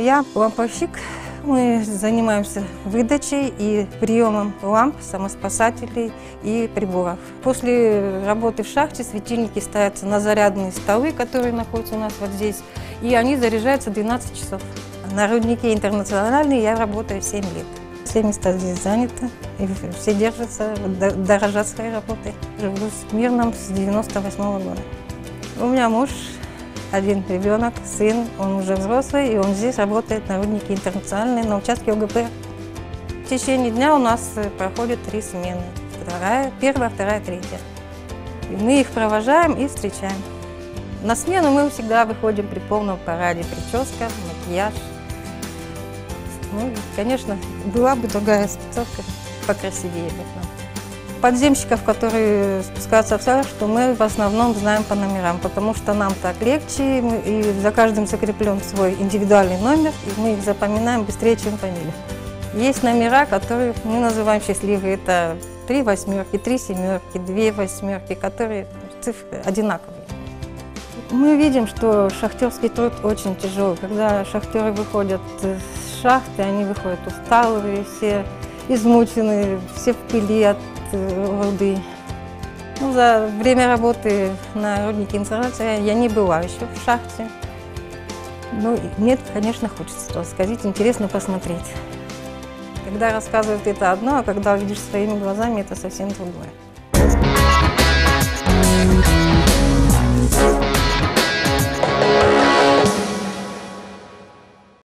Я ламповщик. Мы занимаемся выдачей и приемом ламп, самоспасателей и приборов. После работы в шахте светильники ставятся на зарядные столы, которые находятся у нас вот здесь, и они заряжаются 12 часов. На руднике «Интернациональный» я работаю 7 лет. Все места здесь заняты, и все держатся, дорожат своей работой. Живу в Мирном с 98-го года. У меня муж, один ребенок, сын, он уже взрослый, и он здесь работает на руднике «Интернациональный» на участке ОГП. В течение дня у нас проходят 3 смены. Первая, вторая, третья. И мы их провожаем и встречаем. На смену мы всегда выходим при полном параде. Прическа, макияж. Ну, конечно, была бы другая спецовка, покрасивее бы нам. Подземщиков, которые спускаются в шахту, мы в основном знаем по номерам, потому что нам так легче, и за каждым закреплен свой индивидуальный номер, и мы их запоминаем быстрее, чем фамилию. Есть номера, которые мы называем счастливые, это 3 восьмерки, 3 семерки, 2 восьмерки, которые цифры одинаковые. Мы видим, что шахтерский труд очень тяжелый. Когда шахтеры выходят с шахты, они выходят усталые, все измученные, все в пыли от руды. Ну, за время работы на руднике «Интернациональный» я не была еще в шахте. Ну, мне, конечно, хочется рассказать, интересно посмотреть. Когда рассказывают это одно, а когда увидишь своими глазами, это совсем другое.